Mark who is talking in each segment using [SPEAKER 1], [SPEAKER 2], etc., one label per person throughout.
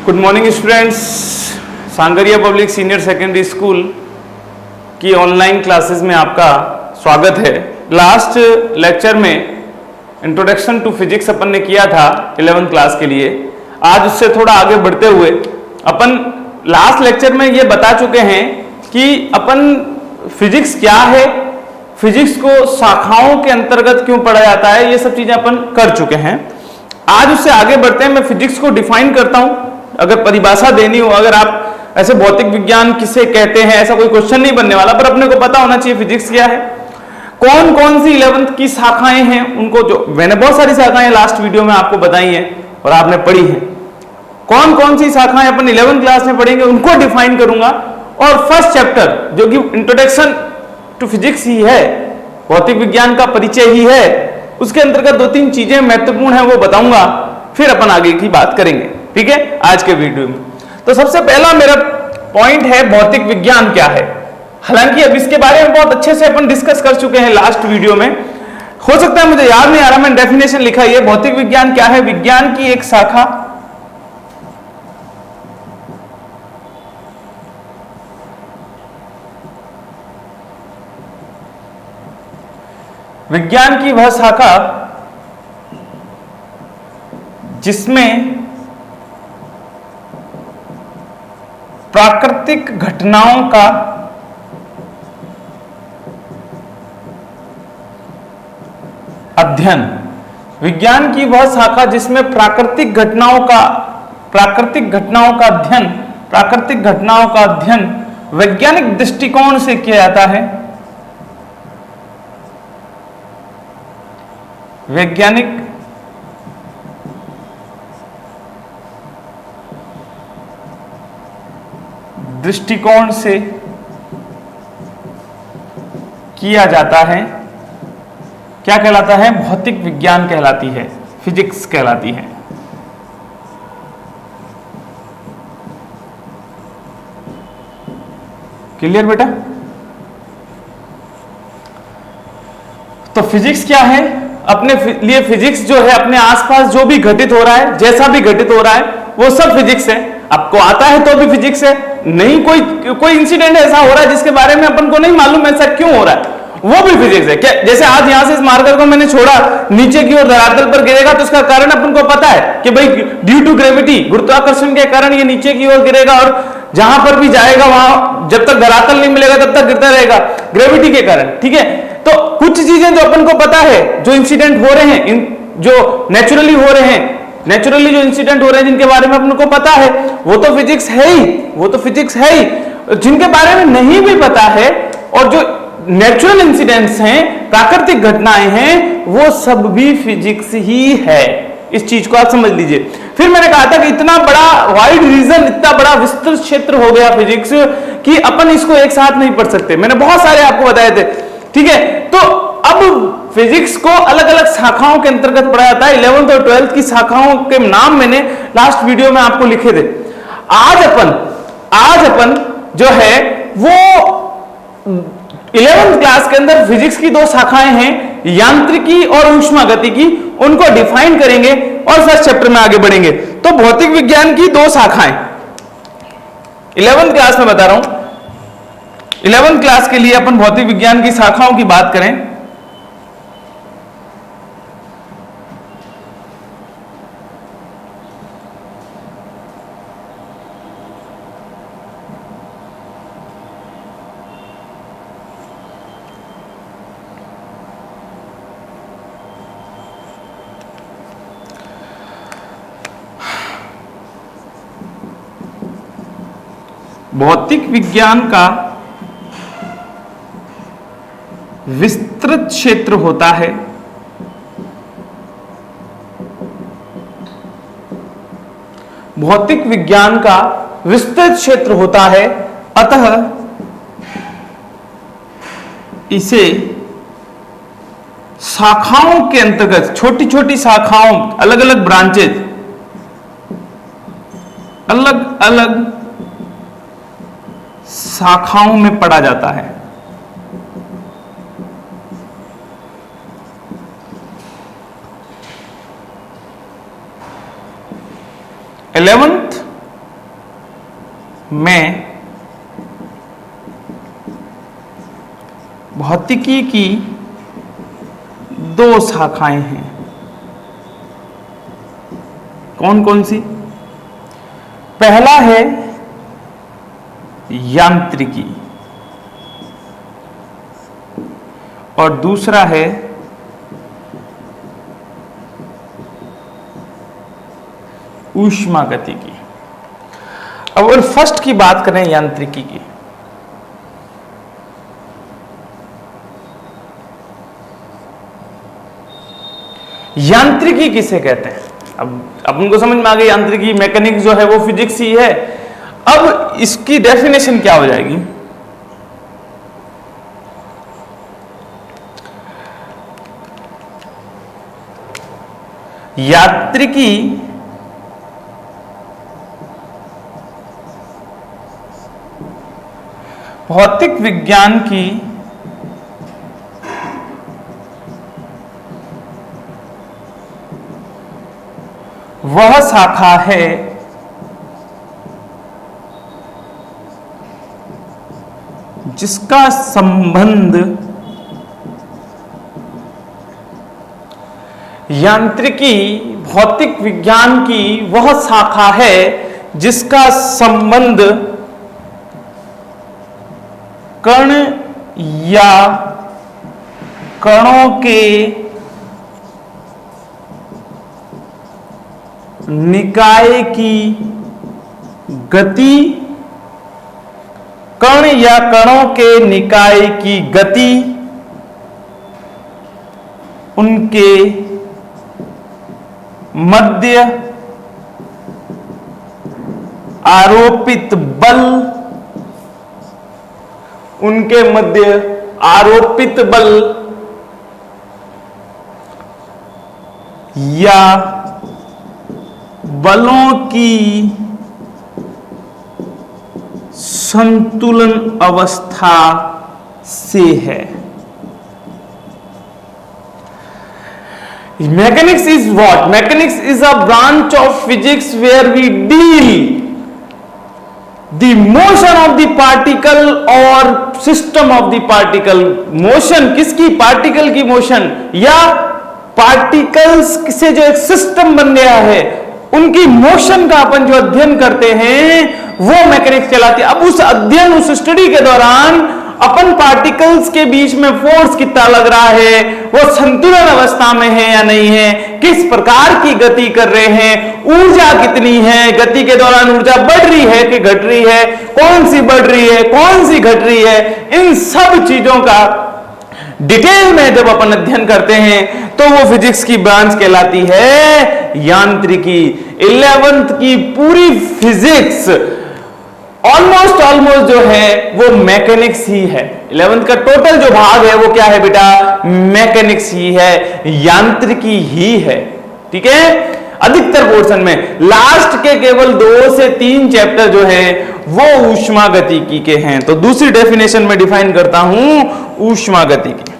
[SPEAKER 1] Good morning students. Sangria public senior secondary school की online classes में आपका स्वागत है। लास्ट लेक्चर में इंट्रोडक्शन टू फिजिक्स अपन ने किया था 11th क्लास के लिए। आज उससे थोड़ा आगे बढ़ते हुए अपन लास्ट लेक्चर में ये बता चुके हैं कि अपन फिजिक्स क्या है, फिजिक्स को शाखाओं के अंतर्गत क्यों पढ़ा जाता है, ये सब चीजें अपन कर चुके हैं। आज उससे आगे बढ़ते हैं। मैं फिजिक्स को डिफाइन करता हूं। अगर परिभाषा देनी हो, अगर आप ऐसे भौतिक विज्ञान किसे कहते हैं ऐसा कोई क्वेश्चन नहीं बनने वाला, पर अपने को पता होना चाहिए फिजिक्स क्या है, कौन कौन सी 11th की शाखाएं हैं उनको, जो मैंने बहुत सारी शाखाएं लास्ट वीडियो में आपको बताई हैं और आपने पढ़ी हैं। कौन कौन सी शाखाएं अपन 11th क्लास में पढ़ेंगे उनको डिफाइन करूंगा। और फर्स्ट चैप्टर जो कि इंट्रोडक्शन टू फिजिक्स ही है, भौतिक विज्ञान का परिचय ही है, उसके अंतर्गत दो तीन चीजें महत्वपूर्ण है वो बताऊंगा, फिर अपन आगे की बात करेंगे। ठीक है, आज के वीडियो में तो सबसे पहला मेरा पॉइंट है भौतिक विज्ञान क्या है। हालांकि अब इसके बारे में बहुत अच्छे से अपन डिस्कस कर चुके हैं लास्ट वीडियो में। हो सकता है मुझे याद नहीं आ रहा, मैंने डेफिनेशन लिखा है। भौतिक विज्ञान क्या है? विज्ञान की एक शाखा, विज्ञान की वह शाखा जिसमें प्राकृतिक घटनाओं का अध्ययन, विज्ञान की वह शाखा जिसमें प्राकृतिक घटनाओं का अध्ययन वैज्ञानिक दृष्टिकोण से किया जाता है। वैज्ञानिक दृष्टिकोण से किया जाता है, क्या कहलाता है? भौतिक विज्ञान कहलाती है, फिजिक्स कहलाती है। क्लियर बेटा? तो फिजिक्स क्या है? अपने लिए फिजिक्स जो है, अपने आसपास जो भी घटित हो रहा है, जैसा भी घटित हो रहा है, वो सब फिजिक्स है। आपको आता है तो भी फिजिक्स है, नहीं कोई इंसिडेंट ऐसा हो रहा है जिसके बारे में अपन को नहीं मालूम ऐसा क्यों हो रहा है, वो भी फिजिक्स है। क्या जैसे आज यहां से इस मार्कर को मैंने छोड़ा, नीचे की ओर धरातल पर गिरेगा तो उसका कारण अपन को पता है कि भाई ड्यू टू ग्रेविटी, गुरुत्वाकर्षण के कारण ये नीचे की ओर गिरेगा, और जहां पर भी जाएगा वहां जब तक धरातल नहीं मिलेगा तब तक गिरता रहेगा, ग्रेविटी के कारण। ठीक है, तो कुछ चीजें जो अपन को पता है, जो इंसिडेंट हो रहे हैं, जो नेचुरली हो रहे हैं, नेचुरली जो इंसिडेंट हो रहे हैं जिनके बारे में अपन को पता है, वो तो फिजिक्स है ही, वो तो फिजिक्स है ही। जिनके बारे में नहीं भी पता है और जो नेचुरल इंसिडेंट्स हैं, प्राकृतिक घटनाएं हैं, वो सब भी फिजिक्स ही है। इस चीज को आप समझ लीजिए। फिर मैंने कहा था कि इतना बड़ा वाइड रीजन, इतना बड़ा विस्तृत क्षेत्र हो गया फिजिक्स कि अपन इसको एक साथ नहीं पढ़ सकते। मैंने बहुत सारे आपको बताए थे। ठीक है, तो अब फिजिक्स को अलग अलग शाखाओं के अंतर्गत पढ़ा जाता है। 11th और 12th की शाखाओं के नाम मैंने लास्ट वीडियो में आपको लिखे थे। आज अपन जो है वो 11th क्लास के अंदर फिजिक्स की दो शाखाएं हैं, यांत्रिकी और ऊष्मागतिकी, उनको डिफाइन करेंगे और फर्स्ट चैप्टर में आगे बढ़ेंगे। तो भौतिक विज्ञान की दो शाखाएं 11th क्लास में बता रहा हूं। 11th क्लास के लिए अपन भौतिक विज्ञान की शाखाओं की बात करें भौतिक विज्ञान का विस्तृत क्षेत्र होता है, भौतिक विज्ञान का विस्तृत क्षेत्र होता है, अतः इसे शाखाओं के अंतर्गत, छोटी छोटी शाखाओं, अलग अलग ब्रांचेज, अलग अलग शाखाओं में पढ़ा जाता है। 11th में भौतिकी की दो शाखाएं हैं। कौन कौन सी? पहला है यांत्रिकी और दूसरा है ऊष्मागतिकी। अब अगर फर्स्ट की बात करें यांत्रिकी की, यांत्रिकी किसे कहते हैं? अब अपन को समझ में आ गई, यांत्रिकी मैकेनिक्स जो है वो फिजिक्स ही है। अब इसकी डेफिनेशन क्या हो जाएगी? यांत्रिकी भौतिक विज्ञान की वह शाखा है जिसका संबंध यांत्रिकी भौतिक विज्ञान की वह शाखा है जिसका संबंध कण या कणों के निकाय की गति, कण या कणों के निकाय की गति, उनके मध्य आरोपित बल, उनके मध्य आरोपित बल या बलों की संतुलन अवस्था से है। Mechanics is what? Mechanics is a branch of physics where we deal the motion of the particle or system of the particle. Motion किसकी? पार्टिकल की मोशन या पार्टिकल्स से जो एक सिस्टम बन गया है उनकी मोशन का अपन जो अध्ययन करते हैं वो मैकेनिक्स कहलाती है। अब उस अध्ययन, उस स्टडी के दौरान अपन पार्टिकल्स के बीच में फोर्स कितना लग रहा है, वो संतुलन अवस्था में है या नहीं है, किस प्रकार की गति कर रहे हैं, ऊर्जा कितनी है, गति के दौरान ऊर्जा बढ़ रही है कि घट रही है, कौन सी बढ़ रही है, कौन सी घट रही है, इन सब चीजों का डिटेल में जब अपन अध्ययन करते हैं तो वो फिजिक्स की ब्रांच कहलाती है यांत्रिकी। 11th की पूरी फिजिक्स ऑलमोस्ट जो है वो मैकेनिक्स ही है। 11th का टोटल जो भाग है वो क्या है बेटा? मैकेनिक्स ही है, यांत्रिकी ही है। ठीक है, अधिकतर पोर्शन में लास्ट के केवल 2 से 3 चैप्टर जो है वो ऊष्मागतिकी के हैं। तो दूसरी डेफिनेशन में डिफाइन करता हूं ऊष्मागतिकी।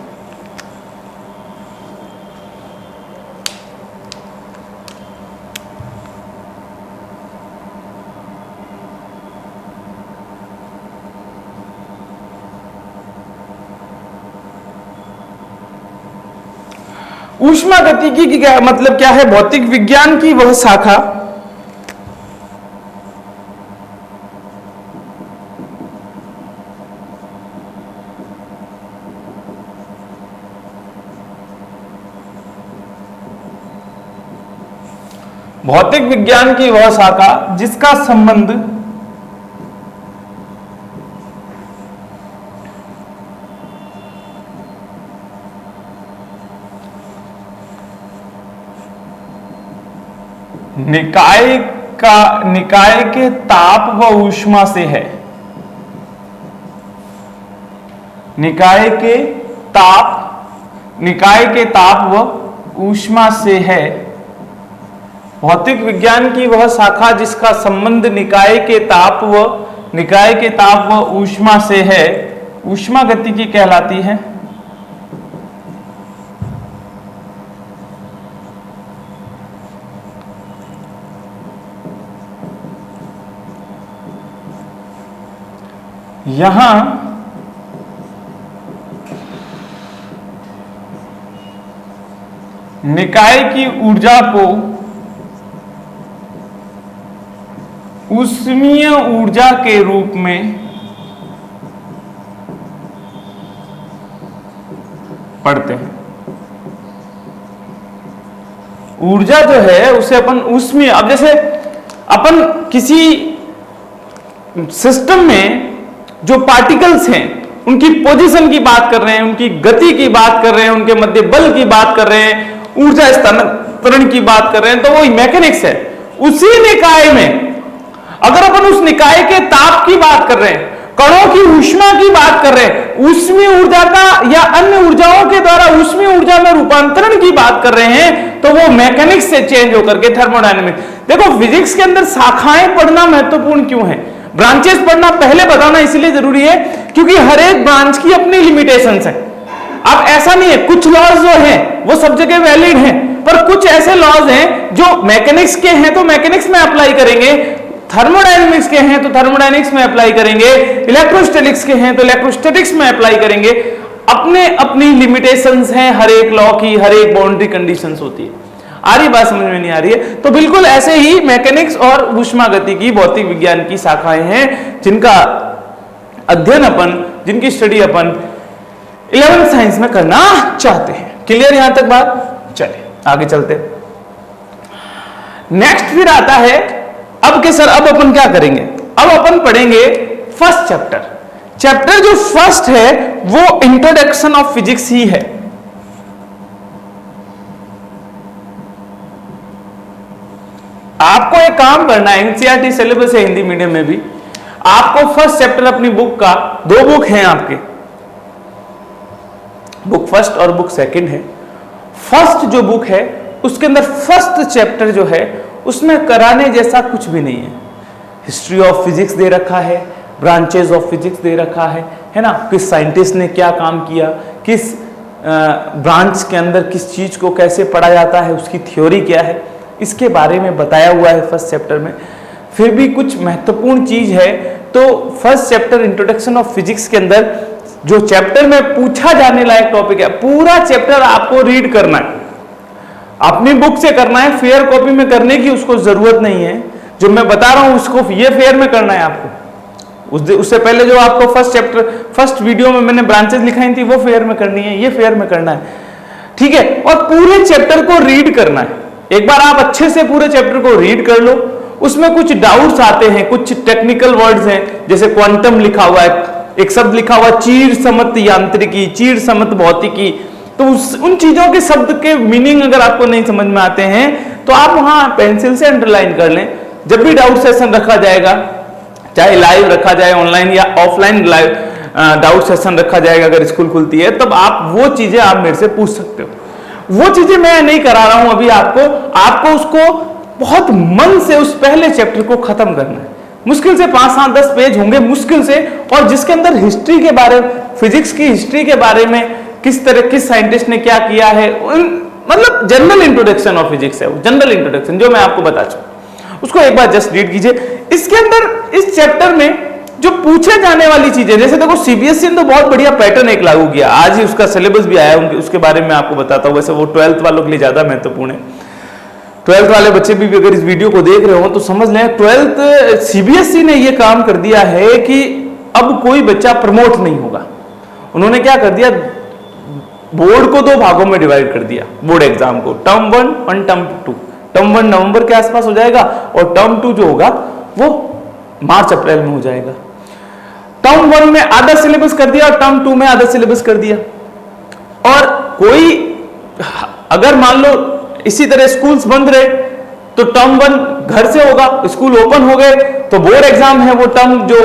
[SPEAKER 1] ऊष्मागतिकी की क्या मतलब क्या है? भौतिक विज्ञान की वह शाखा भौतिक विज्ञान की वह शाखा जिसका संबंध निकाय के ताप व ऊष्मा से है। निकाय के ताप व ऊष्मा से है। भौतिक विज्ञान की वह शाखा जिसका संबंध निकाय के ताप व ऊष्मा से है, ऊष्मागतिकी कहलाती है। यहां निकाय की ऊर्जा को ऊष्मीय ऊर्जा के रूप में पढ़ते हैं। ऊर्जा जो है उसे अपन ऊष्मीय, अब जैसे अपन किसी सिस्टम में जो पार्टिकल्स हैं उनकी पोजीशन की बात कर रहे हैं, उनकी गति की बात कर रहे हैं, उनके मध्य बल की बात कर रहे हैं, ऊर्जा स्थानांतरण की बात कर रहे हैं, तो वो मैकेनिक्स है। उसी निकाय में अगर अपन उस निकाय के ताप की बात कर रहे हैं, कणों की ऊष्मा की बात कर रहे हैं, ऊष्मीय ऊर्जा का या अन्य ऊर्जाओं के द्वारा ऊष्मीय ऊर्जा में रूपांतरण की बात कर रहे हैं, तो वो मैकेनिक्स से चेंज होकर के थर्मोडायनेमिक्स। देखो फिजिक्स के अंदर शाखाएं पढ़ना महत्वपूर्ण क्यों है, ब्रांचेस पढ़ना पहले बताना इसलिए जरूरी है क्योंकि हर एक ब्रांच की अपनी लिमिटेशंस है। अब ऐसा नहीं है, कुछ लॉज जो हैं वो सब जगह वैलिड हैं, पर कुछ ऐसे लॉज हैं जो मैकेनिक्स के हैं तो मैकेनिक्स में अप्लाई करेंगे, थर्मोडायनेमिक्स के हैं तो थर्मोडायनेमिक्स में अप्लाई करेंगे, इलेक्ट्रोस्टैटिक्स के हैं तो इलेक्ट्रोस्टैटिक्स में अप्लाई करेंगे। अपने अपनी लिमिटेशंस हैं हर एक लॉ की, हर एक बाउंड्री कंडीशंस होती है। आ रही बात समझ में नहीं आ रही है? तो बिल्कुल ऐसे ही मैकेनिक्स और ऊष्मागति की भौतिक विज्ञान की शाखाएं हैं जिनका अध्ययन अपन, जिनकी स्टडी अपन 11th साइंस में करना चाहते हैं। क्लियर यहां तक बात? चलिए आगे चलते। नेक्स्ट फिर आता है अब के सर अब अपन क्या करेंगे, अब अपन पढ़ेंगे फर्स्ट चैप्टर। चैप्टर जो फर्स्ट है वो इंट्रोडक्शन ऑफ फिजिक्स ही है। आपको एक काम करना है, एनसीईआरटी सिलेबस है हिंदी मीडियम में भी, आपको फर्स्ट चैप्टर अपनी बुक का, 2 बुक हैं आपके, बुक फर्स्ट और बुक सेकंड है। फर्स्ट जो बुक है उसके अंदर फर्स्ट चैप्टर जो है उसमें कराने जैसा कुछ भी नहीं है। हिस्ट्री ऑफ फिजिक्स दे रखा है, ब्रांचेस ऑफ फिजिक्स दे रखा है ना, किस साइंटिस्ट ने क्या काम किया, किस ब्रांच के अंदर किस चीज को कैसे पढ़ा जाता है, उसकी थ्योरी क्या है, इसके बारे में बताया हुआ है फर्स्ट चैप्टर में। फिर भी कुछ महत्वपूर्ण चीज है तो first chapter introduction of physics के अंदर जो चैप्टर में पूछा जाने लायक टॉपिक है, पूरा चैप्टर आपको रीड करना है, अपनी बुक से करना है, फेयर कॉपी में करने की उसको जरूरत नहीं है। जो मैं बता रहा हूं उसको ये फेयर में करना है आपको। उससे पहले जो आपको फर्स्ट चैप्टर, फर्स्ट वीडियो में मैंने ब्रांचेस लिखाई थी वो फेयर में करनी है, ये फेयर में करना है, ठीक है। और पूरे चैप्टर को रीड करना है। एक बार आप अच्छे से पूरे चैप्टर को रीड कर लो, उसमें कुछ डाउट्स आते हैं, कुछ टेक्निकल वर्ड्स हैं, जैसे क्वांटम लिखा हुआ है, एक शब्द लिखा हुआ चीर समत यांत्रिकी, चीर समत भौतिकी, तो उन चीजों के शब्द के मीनिंग अगर आपको नहीं समझ में आते हैं तो आप वहां पेंसिल से अंडरलाइन कर लें। जब भी डाउट सेशन रखा जाएगा, चाहे लाइव रखा जाए, ऑनलाइन या ऑफलाइन लाइव डाउट सेशन रखा जाएगा अगर स्कूल खुलती है, तब आप वो चीजें आप मेरे से पूछ सकते हो। वो चीजें मैं नहीं करा रहा हूं अभी आपको उसको बहुत मन से उस पहले चैप्टर को खत्म करना है। मुश्किल से 5-7-10 पेज होंगे मुश्किल से, और जिसके अंदर हिस्ट्री के बारे में, फिजिक्स की हिस्ट्री के बारे में, किस तरह किस साइंटिस्ट ने क्या किया है, मतलब जनरल इंट्रोडक्शन ऑफ फिजिक्स है वो, जनरल इंट्रोडक्शन जो मैं आपको बता चुका, उसको एक बार जस्ट रीड कीजिए। इसके अंदर इस चैप्टर में जो पूछे जाने वाली चीजें, जैसे देखो सीबीएसई ने तो बहुत बढ़िया पैटर्न एक लागू किया, आज ही उसका सिलेबस भी आया, उसके बारे में आपको बताता हूं। वैसे वो 12th वालों के लिए ज्यादा महत्वपूर्ण है, 12th वाले बच्चे भी अगर इस वीडियो को देख रहे हो तो समझ लें 12th सीबीएसई ने ये काम कर दिया है कि अब कोई बच्चा प्रमोट नहीं होगा। उन्होंने क्या कर दिया, बोर्ड को 2 भागों में डिवाइड कर दिया, बोर्ड एग्जाम को, टर्म 1 और टर्म 2। टर्म 1 नवंबर के आसपास हो जाएगा और टर्म 2 जो होगा वो मार्च अप्रैल में हो जाएगा। टर्म 1 में आधा सिलेबस कर दिया और टर्म 2 में आधा सिलेबस कर दिया। और कोई अगर मान लो इसी तरह स्कूल्स बंद रहे तो टर्म 1 घर से होगा, स्कूल ओपन हो गए तो बोर्ड एग्जाम है वो टर्म जो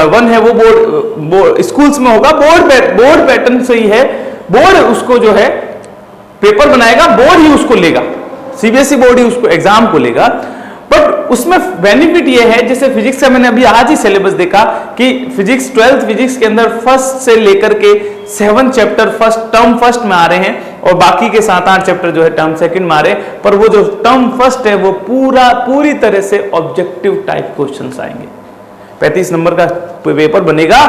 [SPEAKER 1] 1 है वो बोर्ड स्कूल्स में होगा। बोर्ड पैटर्न से ही है, बोर्ड उसको जो है पेपर बनाएगा, बोर्ड ही उसको लेगा, सीबीएसई बोर्ड ही उसको एग्जाम को लेगा। बट उसमें बेनिफिट ये है, जैसे फिजिक्स का मैंने अभी आज ही सिलेबस देखा कि फिजिक्स 12th फिजिक्स के अंदर फर्स्ट से लेकर के 7 चैप्टर टर्म फर्स्ट में आ रहे हैं और बाकी के 7-8 चैप्टर जो है टर्म सेकंड में आ रहे हैं। पर वो जो टर्म फर्स्ट है वो पूरी तरह से ऑब्जेक्टिव टाइप क्वेश्चंस आएंगे। 35 नंबर का पेपर बनेगा,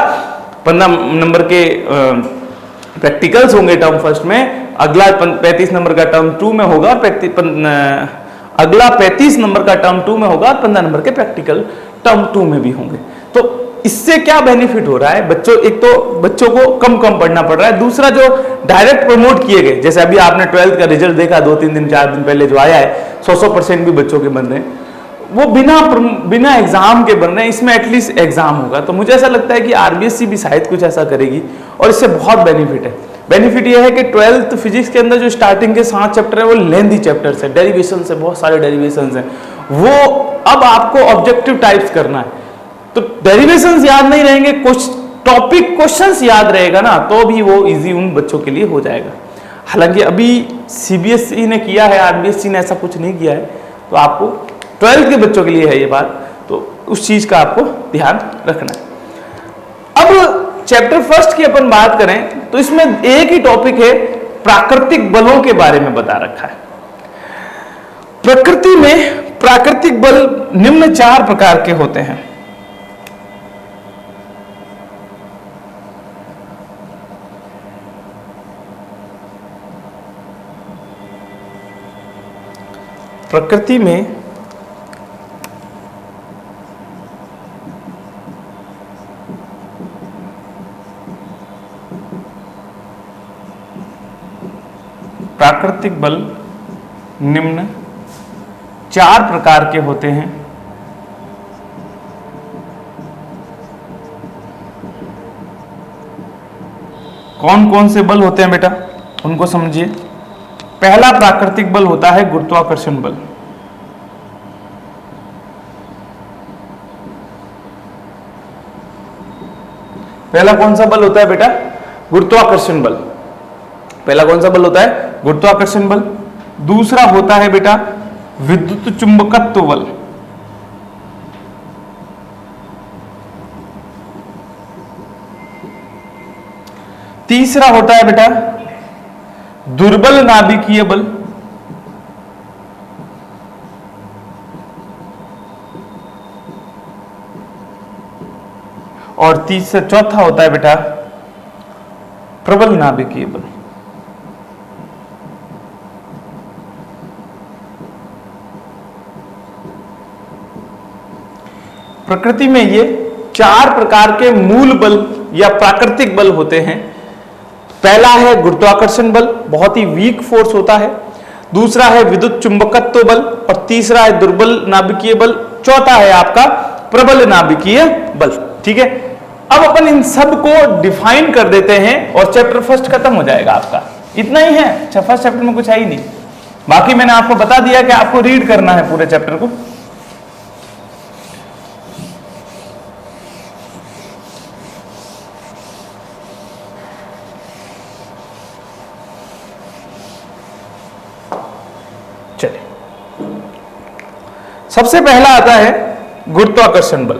[SPEAKER 1] 15 नंबर के प्रैक्टिकल्स होंगे टर्म फर्स्ट में, अगला 35 नंबर का टर्म 2 में होगा, अगला 35 नंबर का टर्म 2 में होगा और 15 नंबर के प्रैक्टिकल टर्म 2 में भी होंगे। तो इससे क्या बेनिफिट हो रहा है बच्चों, एक तो बच्चों को कम पढ़ना पड़ रहा है, दूसरा जो डायरेक्ट प्रमोट किए गए, जैसे अभी आपने 12th का रिजल्ट देखा 2-3 दिन 4 दिन पहले जो आया है, 100% भी बच्चों के बन रहे हैं, वो बिना एग्जाम के बन रहे हैं, इसमें एटलीस्ट एग्जाम होगा। तो मुझे ऐसा लगता है कि आरबीएससी भी शायद कुछ ऐसा करेगी और इससे बहुत बेनिफिट है। बेनिफिट ये है कि 12th फिजिक्स के अंदर जो स्टार्टिंग के 7 चैप्टर है वो लेंथी चैप्टर्स है, डेरिवेशन है, बहुत सारे डेरिवेशन हैं, वो अब आपको ऑब्जेक्टिव टाइप्स करना है। तो डेरिवेशंस याद नहीं रहेंगे, कुछ टॉपिक क्वेश्चंस याद रहेगा ना, तो भी वो इजी उन बच्चों के लिए हो जाएगा। हालांकि अभी सीबीएसई ने किया है, आरबीएससी ने ऐसा कुछ नहीं किया है, तो आपको 12th के बच्चों के लिए है ये बात, तो उस चीज का आपको ध्यान रखना है। अब चैप्टर फर्स्ट की अपन बात करें तो इसमें एक ही टॉपिक है, प्राकृतिक बलों के बारे में बता रखा है। प्रकृति में प्राकृतिक बल निम्न 4 प्रकार के होते हैं। प्रकृति में प्राकृतिक बल निम्न 4 प्रकार के होते हैं। कौन कौन से बल होते हैं बेटा, उनको समझिए। पहला प्राकृतिक बल होता है गुरुत्वाकर्षण बल। पहला कौन सा बल होता है बेटा, गुरुत्वाकर्षण बल। पहला कौन सा बल होता है, गुरुत्वाकर्षण बल। दूसरा होता है बेटा विद्युत चुंबकत्व बल। तीसरा होता है बेटा दुर्बल नाभिकीय बल। और चौथा होता है बेटा प्रबल नाभिकीय बल। प्रकृति में ये 4 प्रकार के मूल बल या प्राकृतिक बल होते हैं। पहला है गुरुत्वाकर्षण बल, बहुत ही वीक फोर्स होता है। दूसरा है विद्युत चुंबकत्व बल और तीसरा है दुर्बल नाभिकीय बल। चौथा है आपका प्रबल नाभिकीय बल। ठीक है, अब अपन इन सब को डिफाइन कर देते हैं और चैप्टर फर्स्ट खत्म हो जाएगा आपका। इतना ही है, फर्स्ट चैप्टर में कुछ है ही नहीं। बाकी मैंने आपको बता दिया कि आपको रीड करना है पूरे चैप्टर को। चलिए, सबसे पहला आता है गुरुत्वाकर्षण बल।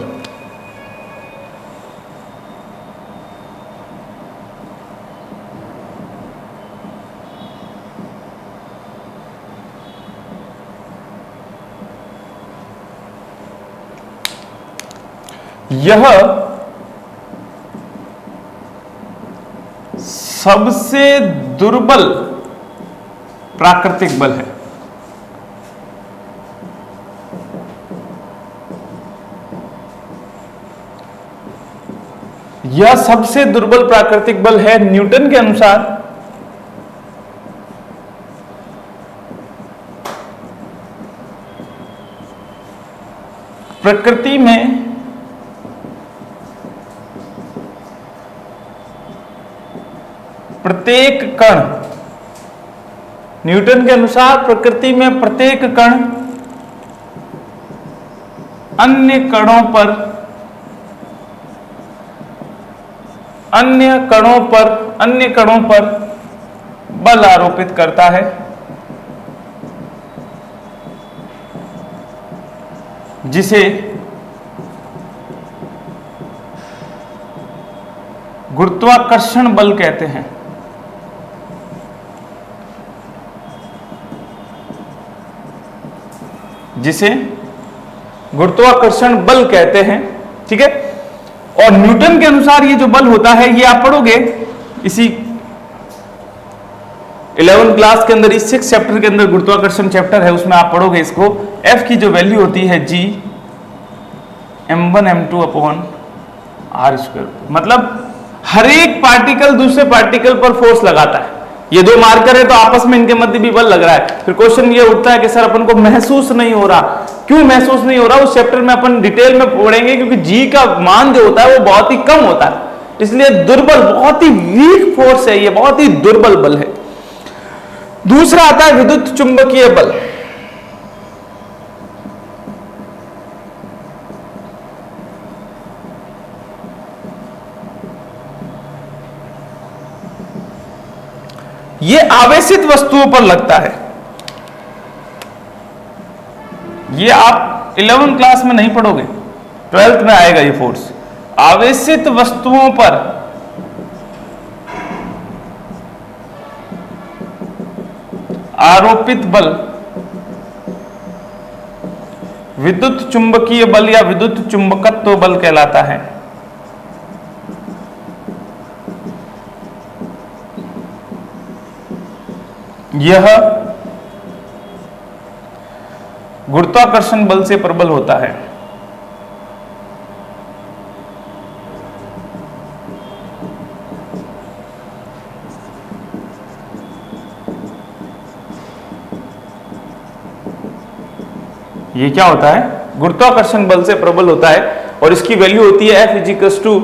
[SPEAKER 1] यह सबसे दुर्बल प्राकृतिक बल है। यह सबसे दुर्बल प्राकृतिक बल है। न्यूटन के अनुसार प्रकृति में प्रत्येक कण, न्यूटन के अनुसार प्रकृति में प्रत्येक कण अन्य कणों पर बल आरोपित करता है, जिसे गुरुत्वाकर्षण बल कहते हैं। जिसे गुरुत्वाकर्षण बल कहते हैं। ठीक है। और न्यूटन के अनुसार ये जो बल होता है ये आप पढ़ोगे इसी 11th क्लास के अंदर, इस 6 चैप्टर के अंदर गुरुत्वाकर्षण चैप्टर है, उसमें आप पढ़ोगे इसको। F की जो वैल्यू होती है G m1 m2 upon r², मतलब हर एक पार्टिकल दूसरे पार्टिकल पर फोर्स लगाता है। ये दो मार्कर है तो आपस में इनके मध्य भी बल लग रहा है। फिर क्वेश्चन ये उठता है कि सर अपन को महसूस नहीं हो रहा, क्यों महसूस नहीं हो रहा? उस चैप्टर में अपन डिटेल में पढ़ेंगे, क्योंकि जी का मान जो होता है वो बहुत ही कम होता है, इसलिए दुर्बल, बहुत ही वीक फोर्स है ये, बहुत ही दुर्बल बल है। दूसरा आता है विद्युत चुंबकीय बल। ये आवेशित वस्तुओं पर लगता है। ये आप 11th क्लास में नहीं पढ़ोगे, 12th में आएगा ये फोर्स। आवेशित वस्तुओं पर आरोपित बल विद्युत चुंबकीय बल या विद्युत चुंबकत्व बल कहलाता है। यह गुरुत्वाकर्षण बल से प्रबल होता है। ये क्या होता है? गुरुत्वाकर्षण बल से प्रबल होता है, और इसकी वैल्यू होती है F =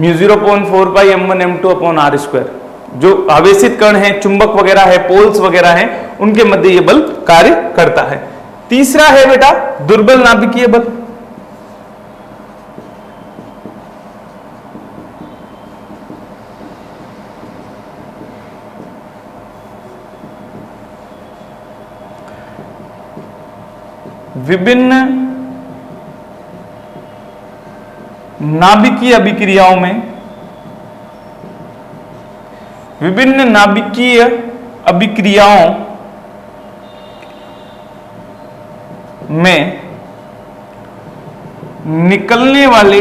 [SPEAKER 1] μ0.4 पाई m1 m2 अपॉन r²। जो आवेशित कण है, चुंबक वगैरह है, पोल्स वगैरह है, उनके मध्य यह बल कार्य करता है। तीसरा है बेटा दुर्बल नाभिकीय बल। विभिन्न नाभिकीय अभिक्रियाओं में, विभिन्न नाभिकीय अभिक्रियाओं में निकलने वाले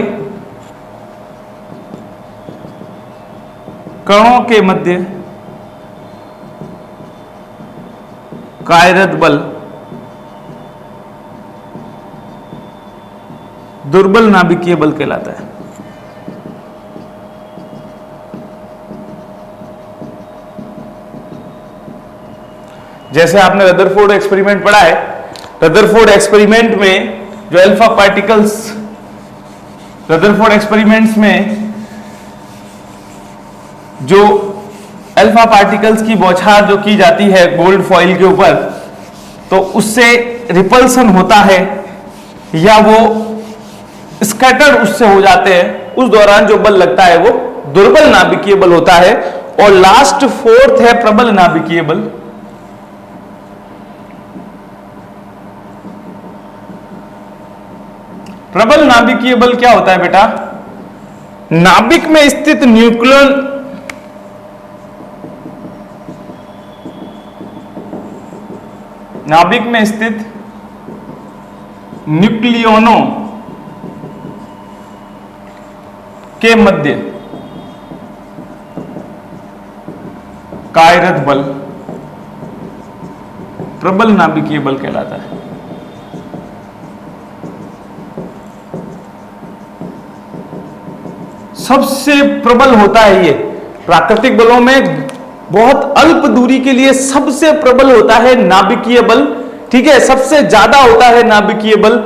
[SPEAKER 1] कणों के मध्य कार्यरत बल दुर्बल नाभिकीय बल कहलाता है। जैसे आपने रदरफोर्ड एक्सपेरिमेंट पढ़ा है, रदरफोर्ड एक्सपेरिमेंट में जो अल्फा पार्टिकल्स, रदरफोर्ड एक्सपेरिमेंट्स में जो अल्फा पार्टिकल्स की बौछार जो की जाती है गोल्ड फॉइल के ऊपर, तो उससे रिपल्सन होता है या वो स्कैटर्ड उससे हो जाते हैं, उस दौरान जो बल लगता है वो दुर्बल नाभिकीय बल होता है। और लास्ट फोर्थ है प्रबल नाभिकीय बल। प्रबल नाभिकीय बल क्या होता है बेटा? नाभिक में स्थित न्यूक्लियन नाभिक में स्थित न्यूक्लियोनों के मध्य कार्यरत बल प्रबल नाभिकीय बल कहलाता है। सबसे प्रबल होता है ये प्राकृतिक बलों में, बहुत अल्प दूरी के लिए सबसे प्रबल होता है नाभिकीय बल, ठीक है, सबसे ज्यादा होता है नाभिकीय बल,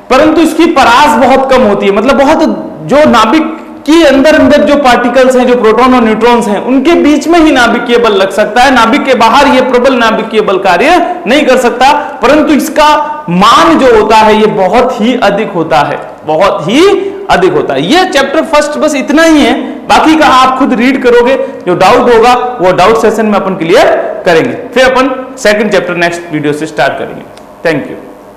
[SPEAKER 1] परंतु इसकी परास बहुत कम होती है। मतलब बहुत जो नाभिक के अंदर जो पार्टिकल्स हैं, जो प्रोटॉन और न्यूट्रॉन्स हैं, उनके बीच में ही नाभिकीय बल लग सकता है। नाभिक के बाहर ये प्रबल नाभिकीय बल कार्य नहीं कर सकता, परंतु इसका मान जो होता है ये बहुत ही अधिक होता है, बहुत ही अधिक होता है। ये चैप्टर फर्स्ट बस इतना ही है, बाकी का आप खुद रीड करोगे, जो डाउट होगा वो डाउट सेशन में अपन क्लियर करेंगे, फिर अपन सेकंड चैप्टर नेक्स्ट वीडियो से स्टार्ट करेंगे। Thank you.